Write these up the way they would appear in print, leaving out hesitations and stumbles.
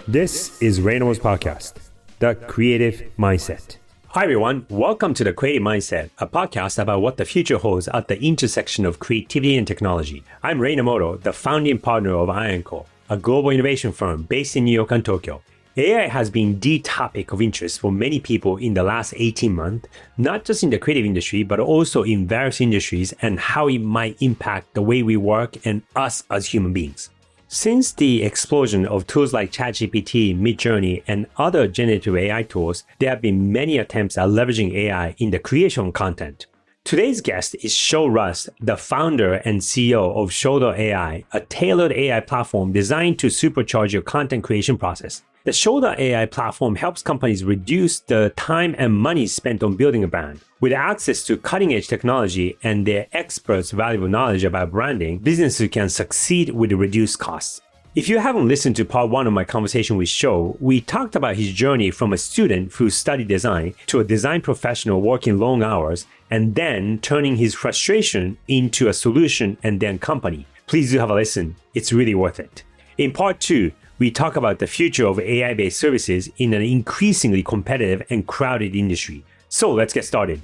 This is Reynolds Podcast, The Creative Mindset. Hi everyone, welcome to The Creative Mindset, a podcast about what the future holds at the intersection of creativity and technology. I'm Ray Namoto, the founding partner of AI-Co, a global innovation firm based in New York and Tokyo. AI has been the topic of interest for many people in the last 18 months, not just in the creative industry, but also in various industries and how it might impact the way we work and us as human beings. Since the explosion of tools like ChatGPT, Midjourney, and other generative AI tools, there have been many attempts at leveraging AI in the creation of content. Today's guest is Sho Rust, the founder and CEO of SHO.AI, a tailored AI platform designed to supercharge your content creation process. The Sho.AI platform helps companies reduce the time and money spent on building a brand. With access to cutting-edge technology and their experts' valuable knowledge about branding, businesses can succeed with reduced costs. If you haven't listened to part 1 of my conversation with Sho, we talked about his journey from a student who studied design to a design professional working long hours and then turning his frustration into a solution and then company. Please do have a listen. It's really worth it. In part 2, we talk about the future of AI-based services in an increasingly competitive and crowded industry. So let's get started.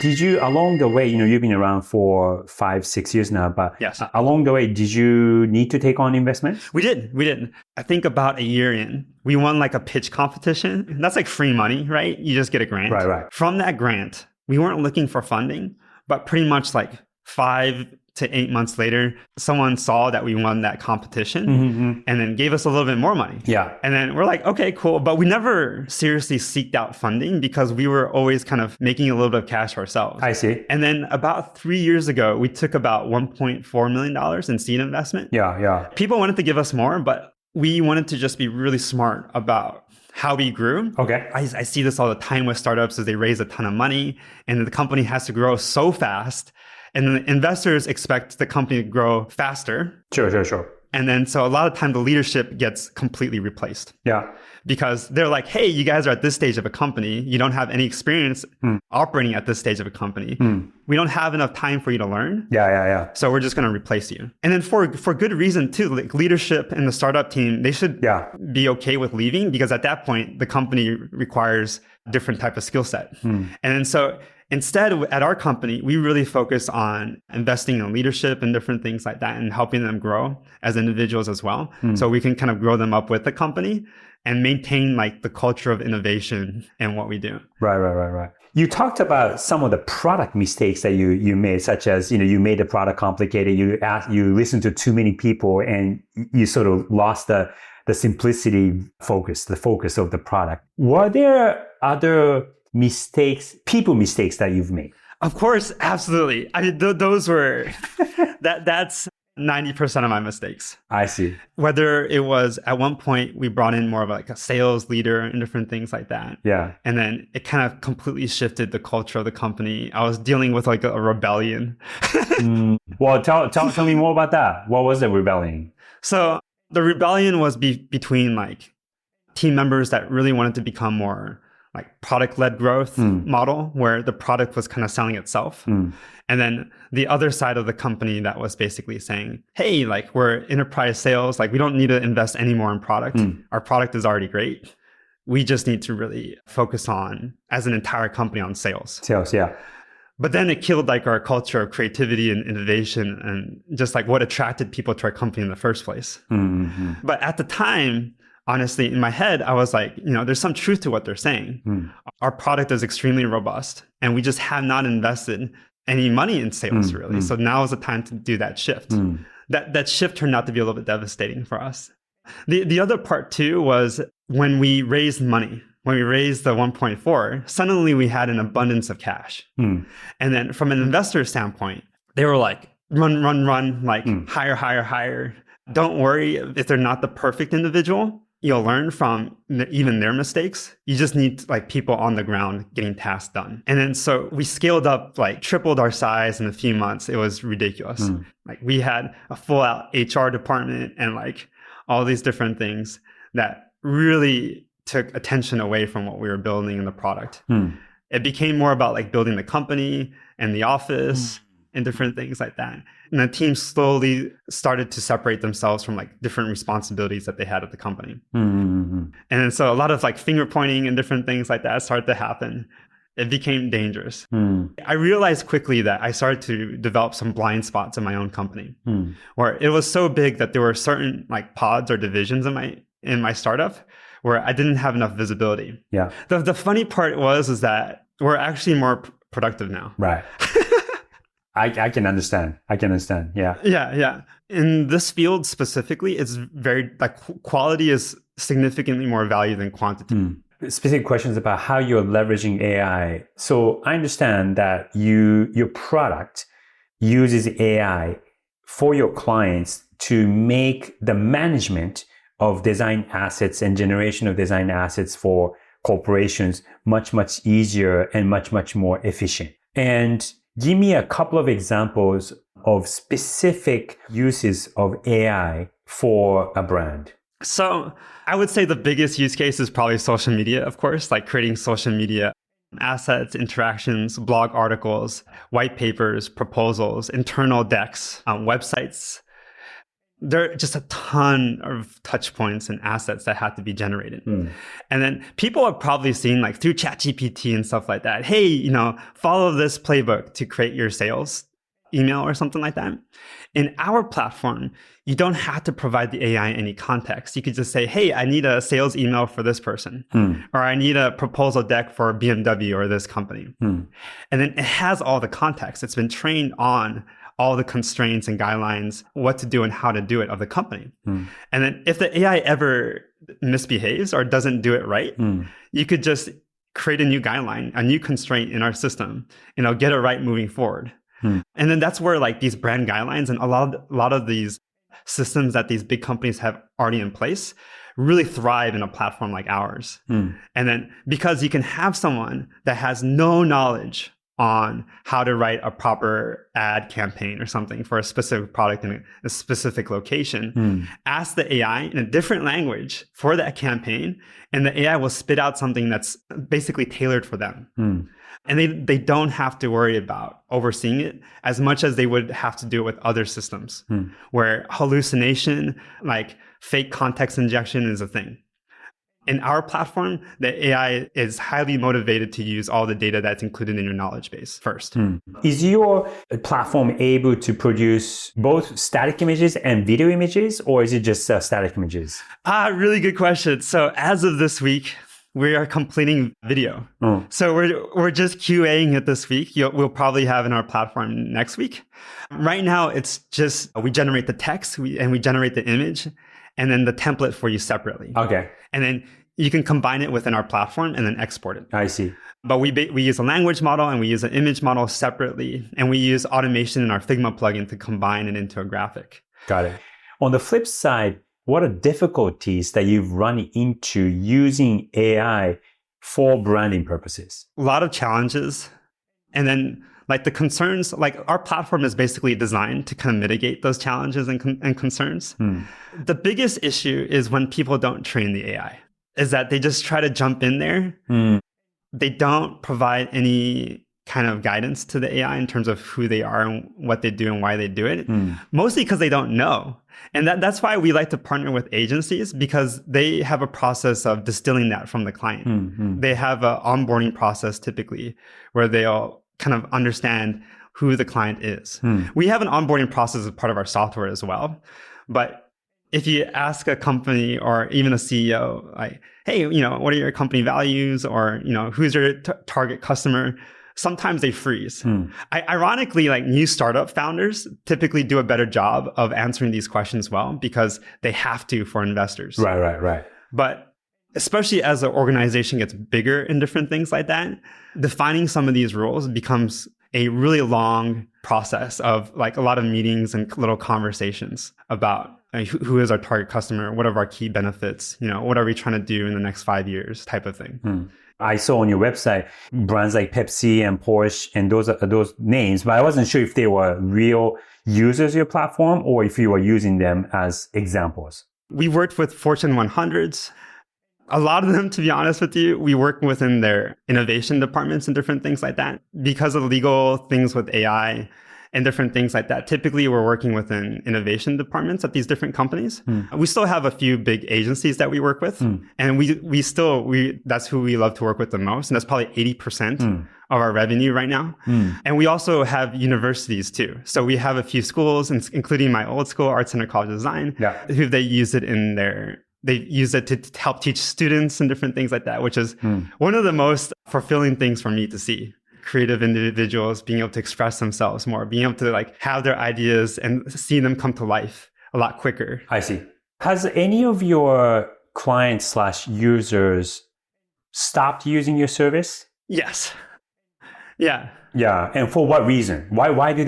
Did you, along the way, you've been around for 5-6 years now, but yes. Along the way, did you need to take on investment? We did. I think about a year in, we won like a pitch competition. That's like free money, right? You just get a grant. Right. From that grant, we weren't looking for funding, but pretty much like 5 to 8 months later, someone saw that we won that competition and then gave us a little bit more money. Yeah. And then we're like, okay, cool. But we never seriously seeked out funding because we were always kind of making a little bit of cash ourselves. I see. And then about 3 years ago, we took about $1.4 million in seed investment. Yeah. People wanted to give us more, but we wanted to just be really smart about how we grew. Okay. I see this all the time with startups as they raise a ton of money and the company has to grow so fast. And the investors expect the company to grow faster. Sure. And then so a lot of time the leadership gets completely replaced. Yeah. Because they're like, hey, you guys are at this stage of a company. You don't have any experience operating at this stage of a company. We don't have enough time for you to learn. Yeah. So we're just going to replace you. And then for good reason too, like leadership and the startup team, they should be okay with leaving because at that point, the company requires a different type of skill set. And then so instead, at our company, we really focus on investing in leadership and different things like that and helping them grow as individuals as well. So we can kind of grow them up with the company and maintain like the culture of innovation and what we do. Right. You talked about some of the product mistakes that you made, such as, you made the product complicated, you listened to too many people and you sort of lost the simplicity focus, the focus of the product. Were there other people mistakes that you've made? Of course, absolutely. I mean, those were, that's 90% of my mistakes. I see. Whether it was at one point we brought in more of like a sales leader and different things like that. Yeah. And then it kind of completely shifted the culture of the company. I was dealing with like a rebellion. Well, tell me more about that. What was the rebellion? So the rebellion was between like team members that really wanted to become more like product-led growth model where the product was kind of selling itself. And then the other side of the company that was basically saying, hey, like we're enterprise sales, like we don't need to invest any more in product. Our product is already great. We just need to really focus on, as an entire company, on sales. Sales, yeah. But then it killed like our culture of creativity and innovation and just like what attracted people to our company in the first place. But at the time, honestly, in my head, I was like, there's some truth to what they're saying. Our product is extremely robust and we just have not invested any money in sales really. So now is the time to do that shift. That shift turned out to be a little bit devastating for us. The other part too was when we raised money, when we raised the 1.4, suddenly we had an abundance of cash. And then from an investor standpoint, they were like, run, like hire. Don't worry if they're not the perfect individual. You'll learn from even their mistakes. You just need like people on the ground getting tasks done. And then so we scaled up, like tripled our size in a few months. It was ridiculous. Like we had a full out HR department and like all these different things that really took attention away from what we were building in the product. It became more about like building the company and the office and different things like that. And the team slowly started to separate themselves from like different responsibilities that they had at the company. And then so a lot of like finger pointing and different things like that started to happen. It became dangerous. I realized quickly that I started to develop some blind spots in my own company where it was so big that there were certain like pods or divisions in my startup where I didn't have enough visibility. Yeah. The funny part is that we're actually more productive now. Right. I can understand. Yeah. Yeah. In this field specifically, it's very like quality is significantly more value than quantity. Specific questions about how you're leveraging AI. So I understand that your product uses AI for your clients to make the management of design assets and generation of design assets for corporations much, much easier and much, much more efficient. And give me a couple of examples of specific uses of AI for a brand. So I would say the biggest use case is probably social media, of course, like creating social media assets, interactions, blog articles, white papers, proposals, internal decks, websites. There are just a ton of touch points and assets that have to be generated. And then people have probably seen like through ChatGPT and stuff like that, hey, follow this playbook to create your sales email or something like that. In our platform, you don't have to provide the AI any context. You could just say, hey, I need a sales email for this person, or I need a proposal deck for BMW or this company. And then it has all the context. It's been trained on all the constraints and guidelines, what to do and how to do it of the company. And then if the AI ever misbehaves or doesn't do it right, you could just create a new guideline, a new constraint in our system, and get it right moving forward. And then that's where like these brand guidelines and a lot of these systems that these big companies have already in place really thrive in a platform like ours. And then because you can have someone that has no knowledge on how to write a proper ad campaign or something for a specific product in a specific location, ask the AI in a different language for that campaign, and the AI will spit out something that's basically tailored for them. And they don't have to worry about overseeing it as much as they would have to do it with other systems where hallucination, like fake context injection is a thing. In our platform, the AI is highly motivated to use all the data that's included in your knowledge base first. Is your platform able to produce both static images and video images, or is it just static images? Really good question. So as of this week, we are completing video. So we're just QAing it this week. We'll probably have in our platform next week. Right now, it's just we generate the text and we generate the image and then the template for you separately. Okay. And then you can combine it within our platform and then export it. I see. But we use a language model and we use an image model separately. And we use automation in our Figma plugin to combine it into a graphic. Got it. On the flip side, what are difficulties that you've run into using AI for branding purposes? A lot of challenges. And then like the concerns, like our platform is basically designed to kind of mitigate those challenges and concerns. The biggest issue is when people don't train the AI, is that they just try to jump in there. They don't provide any kind of guidance to the AI in terms of who they are and what they do and why they do it, mostly because they don't know. And that's why we like to partner with agencies, because they have a process of distilling that from the client. They have an onboarding process typically where they'll kind of understand who the client is. We have an onboarding process as part of our software as well. But if you ask a company or even a CEO, like, hey, what are your company values? Or, who's your target customer? Sometimes they freeze. Ironically, like new startup founders typically do a better job of answering these questions well because they have to for investors. Right. But especially as the organization gets bigger and different things like that, defining some of these rules becomes a really long process of like a lot of meetings and little conversations about who is our target customer, what are our key benefits, what are we trying to do in the next 5 years type of thing. I saw on your website brands like Pepsi and Porsche and those names, but I wasn't sure if they were real users of your platform or if you were using them as examples. We worked with Fortune 100s. A lot of them, to be honest with you, we work within their innovation departments and different things like that. Because of legal things with AI and different things like that. Typically, we're working within innovation departments at these different companies. We still have a few big agencies that we work with, and we that's who we love to work with the most, and that's probably 80% of our revenue right now. And we also have universities too. So we have a few schools, including my old school, Art Center College of Design, who they use it to help teach students and different things like that, which is one of the most fulfilling things for me to see. Creative individuals being able to express themselves more, being able to like have their ideas and see them come to life a lot quicker. I see. Has any of your clients/users stopped using your service? Yes. Yeah. Yeah. And for what reason? Why did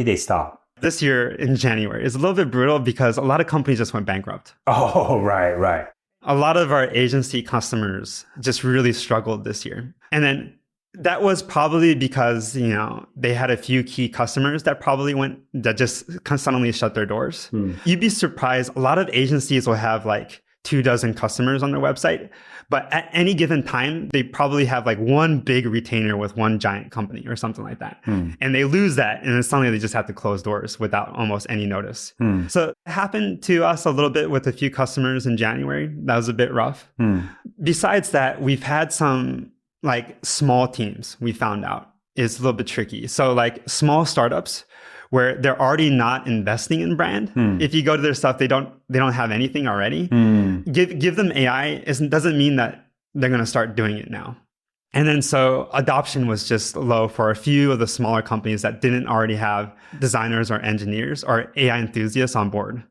they stop? This year in January is a little bit brutal because a lot of companies just went bankrupt. Oh, right. A lot of our agency customers just really struggled this year. And then that was probably because, they had a few key customers that just suddenly shut their doors. You'd be surprised. A lot of agencies will have like 24 customers on their website, but at any given time, they probably have like one big retainer with one giant company or something like that. And they lose that. And then suddenly they just have to close doors without almost any notice. So it happened to us a little bit with a few customers in January. That was a bit rough. Besides that, we've had some like small teams we found out is a little bit tricky. So like small startups where they're already not investing in brand. If you go to their stuff, they don't have anything already. Give them AI doesn't mean that they're going to start doing it now. And then so adoption was just low for a few of the smaller companies that didn't already have designers or engineers or AI enthusiasts on board.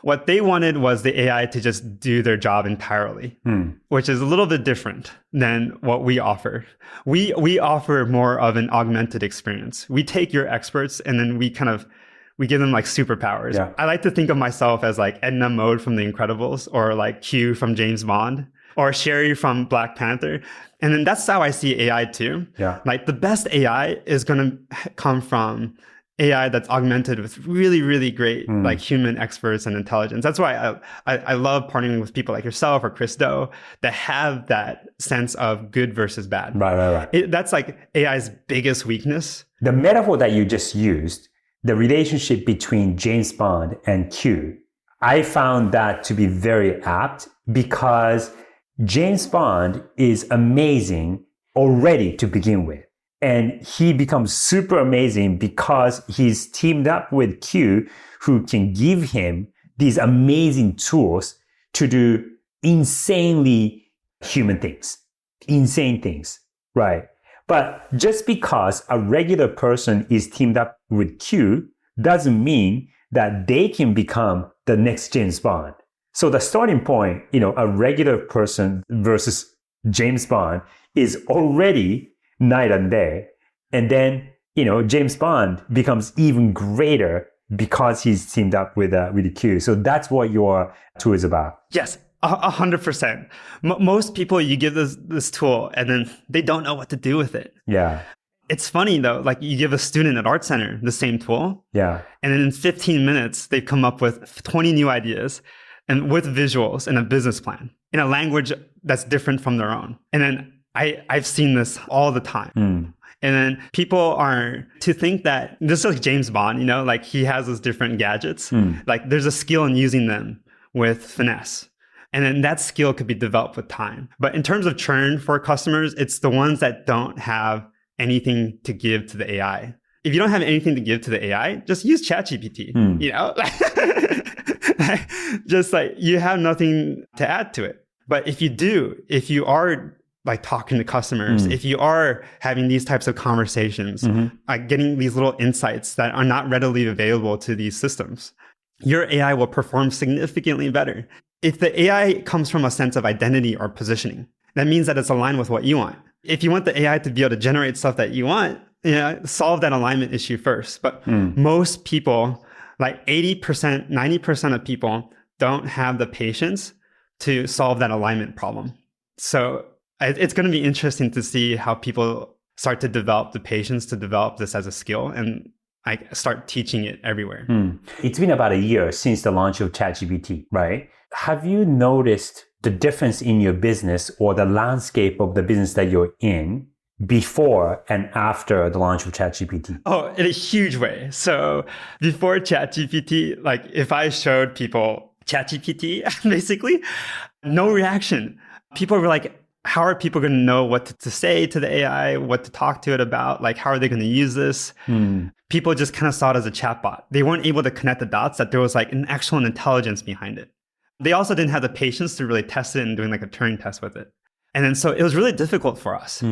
What they wanted was the AI to just do their job entirely, which is a little bit different than what we offer. We offer more of an augmented experience. We take your experts and then we give them like superpowers. Yeah. I like to think of myself as like Edna Mode from The Incredibles or like Q from James Bond or Sherry from Black Panther. And then that's how I see AI too. Yeah. Like the best AI is going to come from AI that's augmented with really, really great like human experts and intelligence. That's why I love partnering with people like yourself or Chris Do that have that sense of good versus bad. Right. That's like AI's biggest weakness. The metaphor that you just used, the relationship between James Bond and Q, I found that to be very apt because James Bond is amazing already to begin with. And he becomes super amazing because he's teamed up with Q, who can give him these amazing tools to do insanely human things, insane things, right? But just because a regular person is teamed up with Q doesn't mean that they can become the next James Bond. So the starting point, a regular person versus James Bond is already night and day. And then, James Bond becomes even greater because he's teamed up with Q. So that's what your tool is about. Yes, 100%. Most people, you give this tool and then they don't know what to do with it. Yeah. It's funny though, like you give a student at Art Center the same tool. Yeah. And then in 15 minutes, they come up with 20 new ideas and with visuals and a business plan in a language that's different from their own. And then I've seen this all the time. And then people are to think that this is like James Bond, like he has those different gadgets. Like there's a skill in using them with finesse. And then that skill could be developed with time. But in terms of churn for customers, it's the ones that don't have anything to give to the AI. If you don't have anything to give to the AI, just use ChatGPT, just like you have nothing to add to it. But if you are like talking to customers, if you are having these types of conversations, like getting these little insights that are not readily available to these systems, your AI will perform significantly better. If the AI comes from a sense of identity or positioning, that means that it's aligned with what you want. If you want the AI to be able to generate stuff that you want, solve that alignment issue first. But most people, like 80%, 90% of people don't have the patience to solve that alignment problem. So it's going to be interesting to see how people start to develop the patience to develop this as a skill and start teaching it everywhere. It's been about a year since the launch of ChatGPT, right? Have you noticed the difference in your business or the landscape of the business that you're in before and after the launch of ChatGPT? Oh, in a huge way. So before ChatGPT, like if I showed people ChatGPT, basically, no reaction. People were like, how are people going to know what to say to the AI, what to talk to it about? Like, how are they going to use this? People just kind of saw it as a chatbot. They weren't able to connect the dots that there was like an actual intelligence behind it. They also didn't have the patience to really test it and doing like a Turing test with it. And then so it was really difficult for us.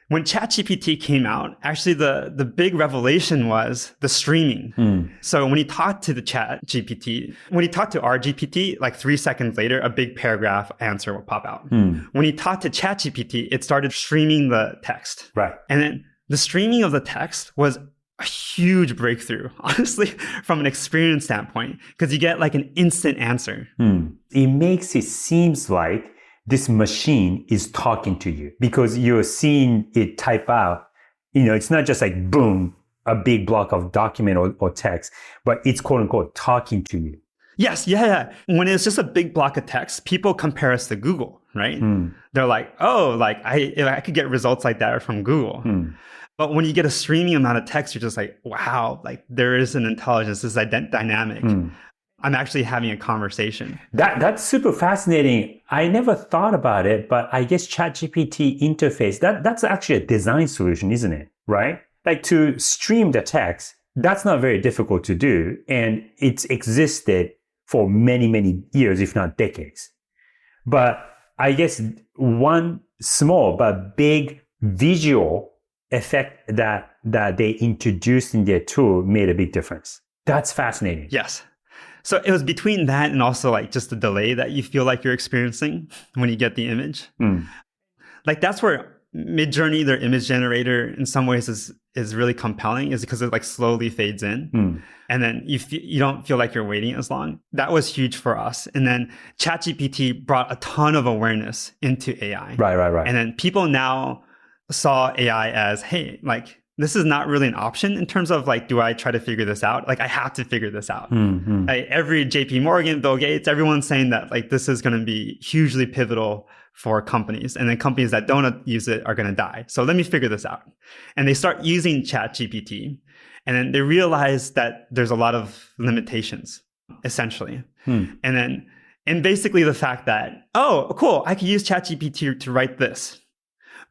When ChatGPT came out, actually the big revelation was the streaming. So when you talk to the ChatGPT, when you talk to our GPT, like 3 seconds later, a big paragraph answer will pop out. When you talk to ChatGPT, it started streaming the text. Right. And then the streaming of the text was a huge breakthrough, honestly, from an experience standpoint, because you get like an instant answer. It makes it seems like this machine is talking to you because you're seeing it type out. It's not just like boom, a big block of document or text, but it's quote unquote talking to you. Yes, yeah. When it's just a big block of text, people compare us to Google, right? They're like, oh, like if I could get results like that from Google. But when you get a streaming amount of text, you're just like, wow, like there is an intelligence, this dynamic. I'm actually having a conversation. That's super fascinating. I never thought about it, but I guess ChatGPT interface, that's actually a design solution, isn't it? Right? Like to stream the text, that's not very difficult to do. And it's existed for many, many years, if not decades. But I guess one small but big visual effect that they introduced in their tool made a big difference. That's fascinating. Yes. So it was between that and also like just the delay that you feel like you're experiencing when you get the image. Like that's where Midjourney, their image generator, in some ways is really compelling, is because it like slowly fades in. And then you don't feel like you're waiting as long. That was huge for us. And then ChatGPT brought a ton of awareness into AI. Right. And then people now saw AI as, hey, like this is not really an option in terms of like, do I try to figure this out? Like I have to figure this out. Like, every JP Morgan, Bill Gates, everyone's saying that like this is going to be hugely pivotal for companies. And then companies that don't use it are going to die. So let me figure this out. And they start using ChatGPT. And then they realize that there's a lot of limitations, essentially. And basically the fact that, oh, cool, I can use ChatGPT to write this.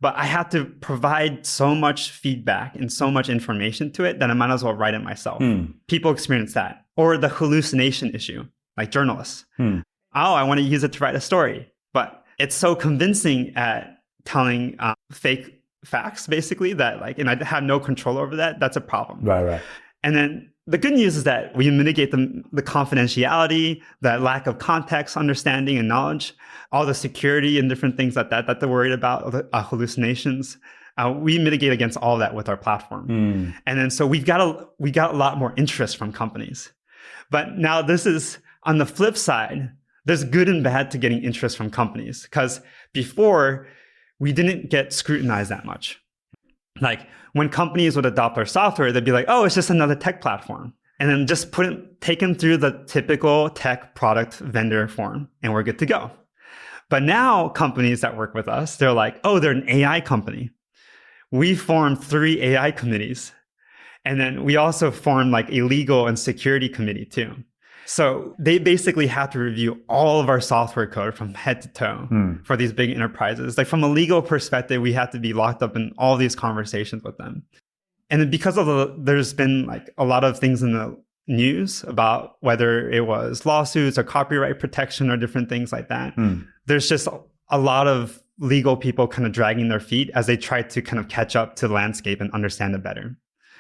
But I have to provide so much feedback and so much information to it that I might as well write it myself. People experience that. Or the hallucination issue, like journalists. Oh, I want to use it to write a story. But it's so convincing at telling fake facts, basically, that like, and I have no control over that. That's a problem. Right. And then the good news is that we mitigate the confidentiality, that lack of context, understanding, and knowledge, all the security and different things that they're worried about, hallucinations. We mitigate against all that with our platform. And then so we got a lot more interest from companies. But now this is on the flip side, there's good and bad to getting interest from companies, because before we didn't get scrutinized that much. Like when companies would adopt our software, they'd be like, oh, it's just another tech platform. And then just take them through the typical tech product vendor form and we're good to go. But now companies that work with us, they're like, oh, they're an AI company. We formed 3 AI committees. And then we also formed like a legal and security committee too. So they basically have to review all of our software code from head to toe for these big enterprises. Like from a legal perspective, we have to be locked up in all these conversations with them. And then because of there's been like a lot of things in the news about whether it was lawsuits or copyright protection or different things like that. There's just a lot of legal people kind of dragging their feet as they try to kind of catch up to the landscape and understand it better.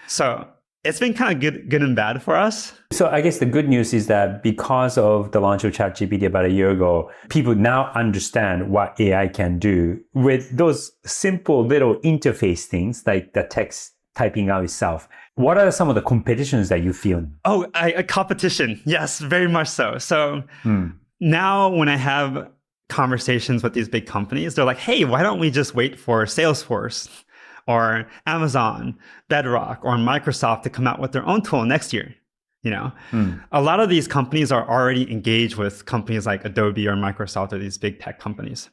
So it's been kind of good and bad for us. So I guess the good news is that because of the launch of ChatGPT about a year ago, people now understand what AI can do with those simple little interface things like the text typing out itself. What are some of the competitions that you feel? Oh, a competition. Yes, very much so. So now when I have conversations with these big companies, they're like, hey, why don't we just wait for Salesforce or Amazon, Bedrock, or Microsoft to come out with their own tool next year? A lot of these companies are already engaged with companies like Adobe or Microsoft or these big tech companies.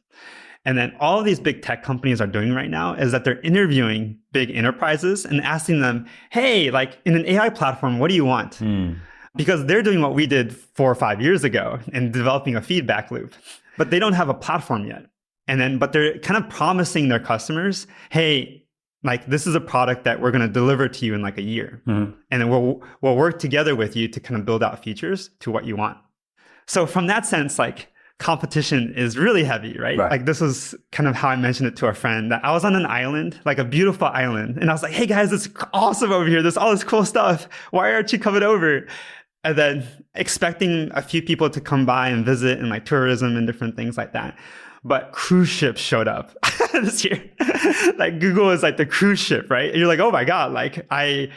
And then all of these big tech companies are doing right now is that they're interviewing big enterprises and asking them, hey, like in an AI platform, what do you want? Because they're doing what we did 4 or 5 years ago and developing a feedback loop, but they don't have a platform yet. But they're kind of promising their customers, hey, like this is a product that we're going to deliver to you in like a year. And then we'll work together with you to kind of build out features to what you want. So from that sense, like competition is really heavy, right? Like this was kind of how I mentioned it to a friend, that I was on an island, like a beautiful island. And I was like, hey guys, it's awesome over here. There's all this cool stuff. Why aren't you coming over? And then expecting a few people to come by and visit and like tourism and different things like that. But cruise ships showed up this year. Like Google is like the cruise ship, right? And you're like, oh my God, like they're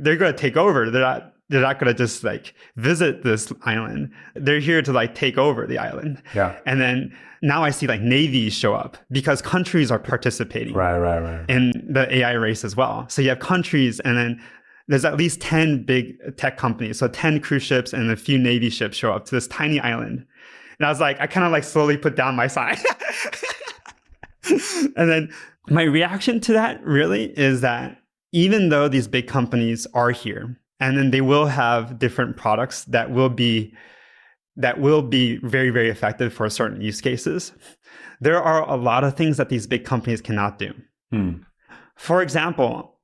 going to take over. They're not going to just like visit this island. They're here to like take over the island. Yeah. And then now I see like navies show up because countries are participating in the AI race as well. So you have countries, and then there's at least 10 big tech companies. So 10 cruise ships and a few navy ships show up to this tiny island. And I was like, I kind of like slowly put down my sign. And then my reaction to that really is that even though these big companies are here, and then they will have different products that will be very, very effective for certain use cases, there are a lot of things that these big companies cannot do. For example,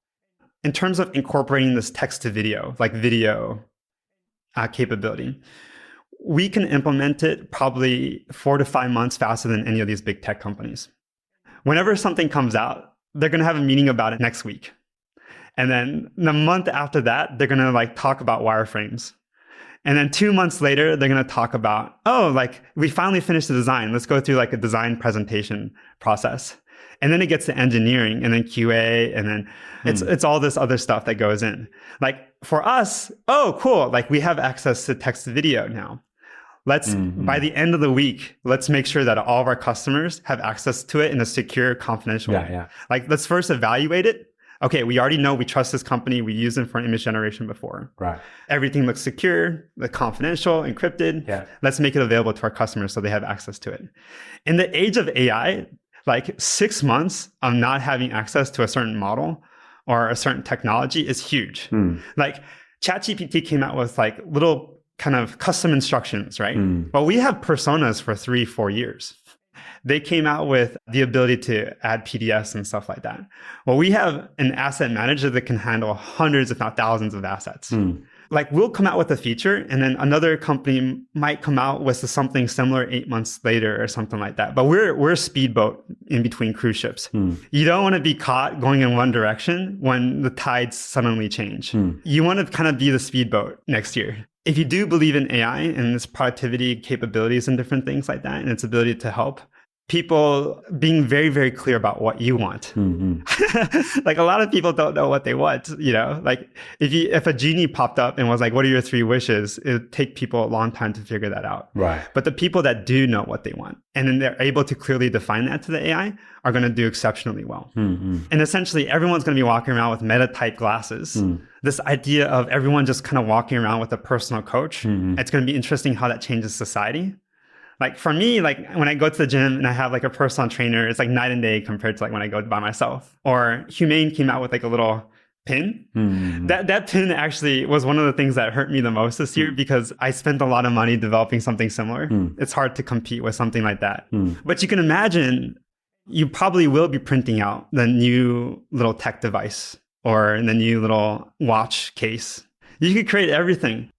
in terms of incorporating this text to video, like video capability, we can implement it probably 4 to 5 months faster than any of these big tech companies. Whenever something comes out, they're going to have a meeting about it next week. And then the month after that, they're going to like talk about wireframes. And then 2 months later, they're going to talk about, oh, like we finally finished the design. Let's go through like a design presentation process. And then it gets to engineering and then QA. And then it's all this other stuff that goes in. Like for us, oh, cool. Like we have access to text to video now. Let's, by the end of the week, let's make sure that all of our customers have access to it in a secure, confidential way. Like, let's first evaluate it. Okay, we already know we trust this company. We used them for image generation before. Everything looks secure, confidential, encrypted. Let's make it available to our customers so they have access to it. In the age of AI, like 6 months of not having access to a certain model or a certain technology is huge. Like ChatGPT came out with like little kind of custom instructions, right? Well, we have personas for 3-4 years. They came out with the ability to add PDFs and stuff like that. Well, we have an asset manager that can handle hundreds, if not thousands of assets. Like we'll come out with a feature and then another company might come out with something similar 8 months later or something like that. But we're a speedboat in between cruise ships. You don't want to be caught going in one direction when the tides suddenly change. You want to kind of be the speedboat next year. If you do believe in AI and its productivity capabilities and different things like that and its ability to help, people being very, very clear about what you want. Like a lot of people don't know what they want, you know, like if a genie popped up and was like, what are your 3 wishes? It would take people a long time to figure that out. But the people that do know what they want and then they're able to clearly define that to the AI are going to do exceptionally well. And essentially everyone's going to be walking around with meta type glasses. This idea of everyone just kind of walking around with a personal coach. It's going to be interesting how that changes society. Like for me, like when I go to the gym and I have like a personal trainer, it's like night and day compared to like when I go by myself. Or Humane came out with like a little pin. That pin actually was one of the things that hurt me the most this year because I spent a lot of money developing something similar. It's hard to compete with something like that. But you can imagine you probably will be printing out the new little tech device or the new little watch case. You could create everything.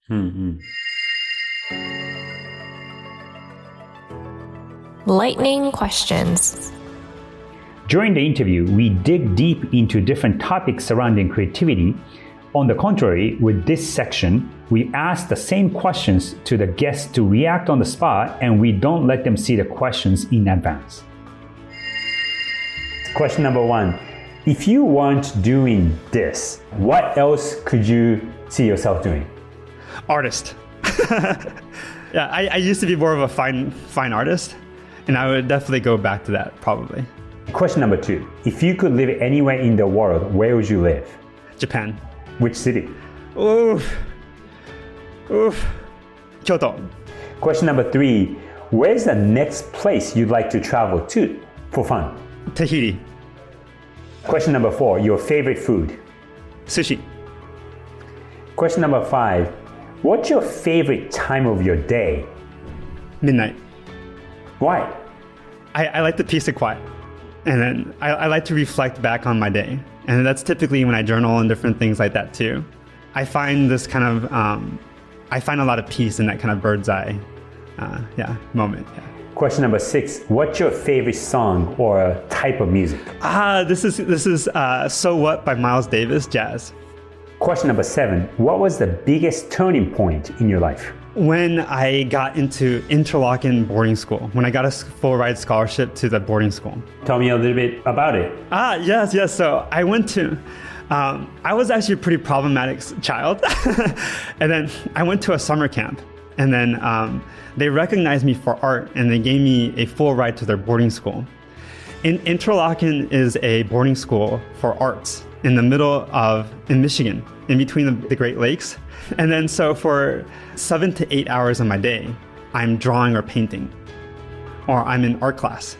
Lightning questions. During the interview, we dig deep into different topics surrounding creativity. On the contrary, with this section, we ask the same questions to the guests to react on the spot, and we don't let them see the questions in advance. Question number 1. If you weren't doing this, what else could you see yourself doing? Artist. Yeah, I used to be more of a fine artist. And I would definitely go back to that, probably. Question number 2. If you could live anywhere in the world, where would you live? Japan. Which city? Kyoto. Question number 3. Where's the next place you'd like to travel to for fun? Tahiti. Question number 4, your favorite food? Sushi. Question number 5, what's your favorite time of your day? Midnight. Why? I like the peace and quiet. And then I like to reflect back on my day. And that's typically when I journal and different things like that too. I find this kind of, I find a lot of peace in that kind of bird's eye moment. Yeah. Question number 6, what's your favorite song or type of music? This is So What by Miles Davis, jazz. Question number 7, what was the biggest turning point in your life? When I got into Interlochen boarding school, when I got a full ride scholarship to the boarding school. Tell me a little bit about it. Yes. So I went to, I was actually a pretty problematic child. And then I went to a summer camp. And then they recognized me for art and they gave me a full ride to their boarding school. Interlochen is a boarding school for arts in Michigan, in between the Great Lakes. And then so for 7 to 8 hours of my day, I'm drawing or painting, or I'm in art class.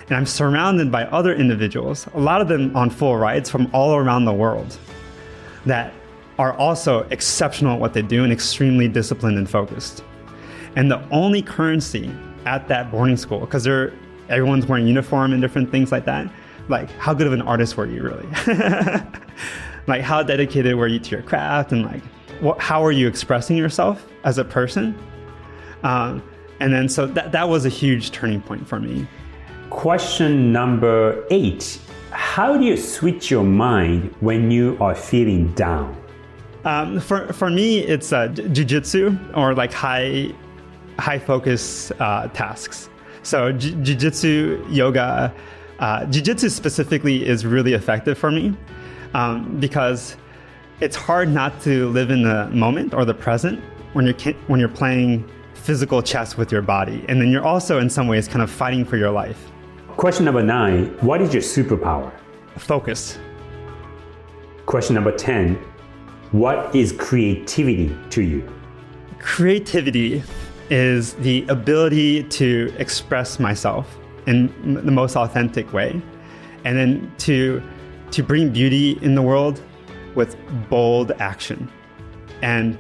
And I'm surrounded by other individuals, a lot of them on full rides from all around the world, that are also exceptional at what they do and extremely disciplined and focused. And the only currency at that boarding school, because everyone's wearing uniform and different things like that, like how good of an artist were you really? Like how dedicated were you to your craft, and like how are you expressing yourself as a person? And then so that was a huge turning point for me. Question number 8, how do you switch your mind when you are feeling down? For me, it's jiu-jitsu or like high focus tasks. So jiu-jitsu, yoga, jiu-jitsu specifically is really effective for me because it's hard not to live in the moment or the present when you're playing physical chess with your body, and then you're also in some ways kind of fighting for your life. Question number 9, what is your superpower? Focus. Question number 10, what is creativity to you? Creativity is the ability to express myself in the most authentic way, and then to bring beauty in the world with bold action and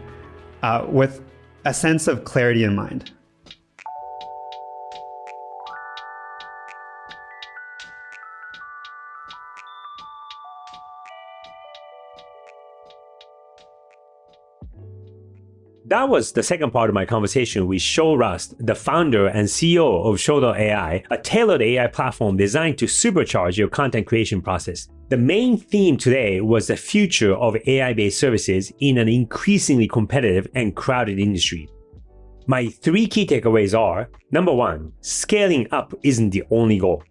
with a sense of clarity in mind. That was the second part of my conversation with Sho Rust, the founder and CEO of SHO.AI, a tailored AI platform designed to supercharge your content creation process. The main theme today was the future of AI-based services in an increasingly competitive and crowded industry. My 3 key takeaways are: number 1, scaling up isn't the only goal.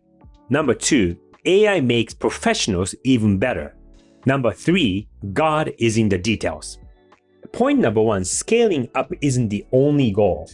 Number 2, AI makes professionals even better. Number 3, God is in the details. Point number 1, scaling up isn't the only goal.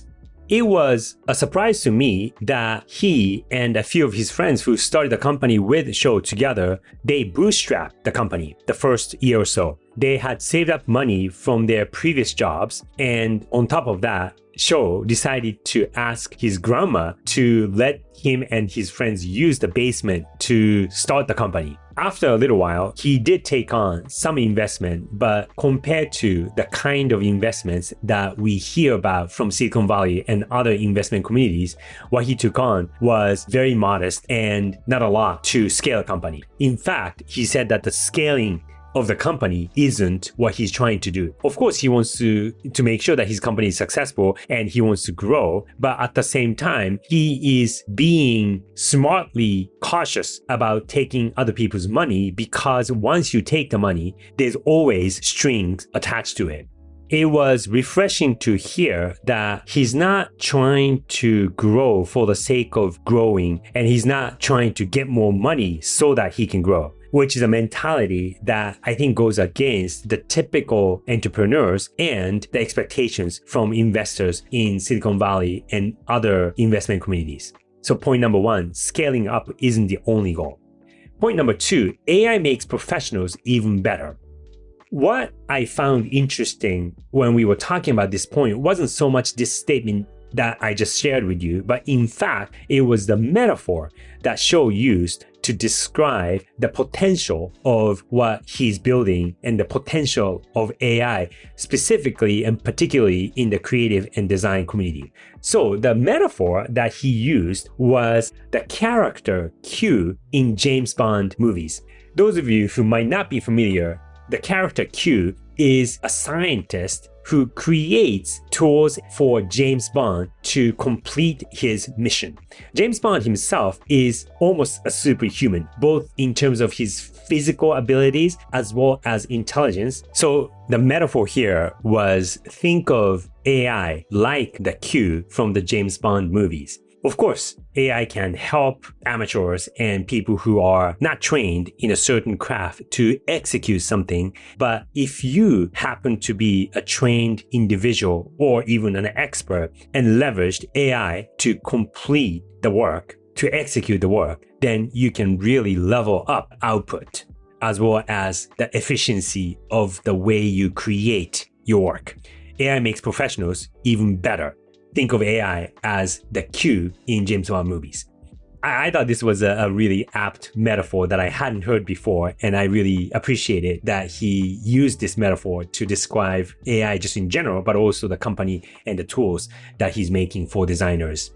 It was a surprise to me that he and a few of his friends who started the company with Sho together, they bootstrapped the company the first year or so. They had saved up money from their previous jobs, and on top of that, Sho decided to ask his grandma to let him and his friends use the basement to start the company. After a little while, he did take on some investment, but compared to the kind of investments that we hear about from Silicon Valley and other investment communities, what he took on was very modest and not a lot to scale a company. In fact, he said that the scaling of the company isn't what he's trying to do. Of course, he wants to make sure that his company is successful and he wants to grow, but at the same time, he is being smartly cautious about taking other people's money, because once you take the money, there's always strings attached to it. It was refreshing to hear that he's not trying to grow for the sake of growing, and he's not trying to get more money so that he can grow, which is a mentality that I think goes against the typical entrepreneurs and the expectations from investors in Silicon Valley and other investment communities. So point number 1, scaling up isn't the only goal. Point number 2, AI makes professionals even better. What I found interesting when we were talking about this point wasn't so much this statement that I just shared with you, but in fact, it was the metaphor that Sho used to describe the potential of what he's building and the potential of AI, specifically and particularly in the creative and design community. So the metaphor that he used was the character Q in James Bond movies. Those of you who might not be familiar, the character Q is a scientist who creates tools for James Bond to complete his mission. James Bond himself is almost a superhuman, both in terms of his physical abilities as well as intelligence. So the metaphor here was, think of AI like the Q from the James Bond movies. Of course, AI can help amateurs and people who are not trained in a certain craft to execute something. But if you happen to be a trained individual or even an expert and leveraged AI to complete the work, to execute the work, then you can really level up output as well as the efficiency of the way you create your work. AI makes professionals even better. Think of AI as the Q in James Bond movies. I thought this was a really apt metaphor that I hadn't heard before, and I really appreciated that he used this metaphor to describe AI just in general, but also the company and the tools that he's making for designers.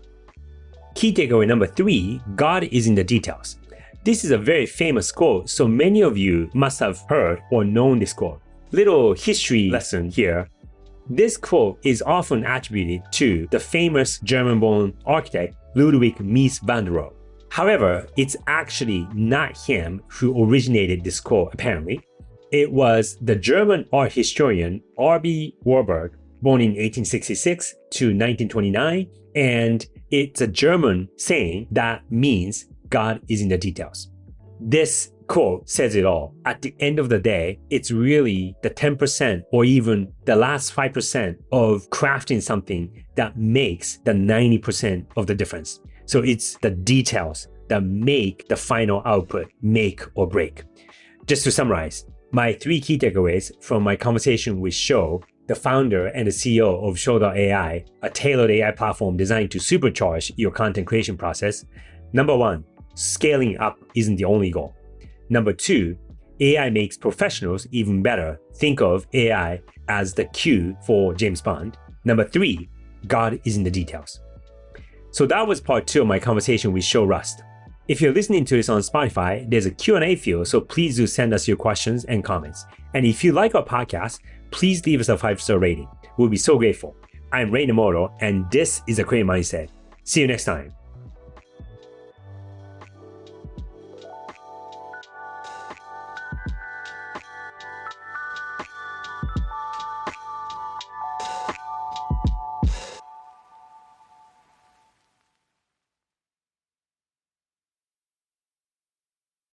Key takeaway number 3, God is in the details. This is a very famous quote, so many of you must have heard or known this quote. Little history lesson here. This quote is often attributed to the famous German-born architect Ludwig Mies van der Rohe. However, it's actually not him who originated this quote, apparently. It was the German art historian R.B. Warburg, born in 1866 to 1929, and it's a German saying that means God is in the details. This quote says it all. At the end of the day, it's really the 10% or even the last 5% of crafting something that makes the 90% of the difference. So it's the details that make the final output make or break. Just to summarize, my 3 key takeaways from my conversation with Sho, the founder and the CEO of SHO.AI, a tailored AI platform designed to supercharge your content creation process. Number 1, scaling up isn't the only goal. Number 2, AI makes professionals even better. Think of AI as the Q for James Bond. Number 3, God is in the details. So that was part 2 of my conversation with Sho Rust. If you're listening to this on Spotify, there's a Q&A field, so please do send us your questions and comments. And if you like our podcast, please leave us a 5-star rating. We'll be so grateful. I'm Ray Namoto, and this is The Creative Mindset. See you next time.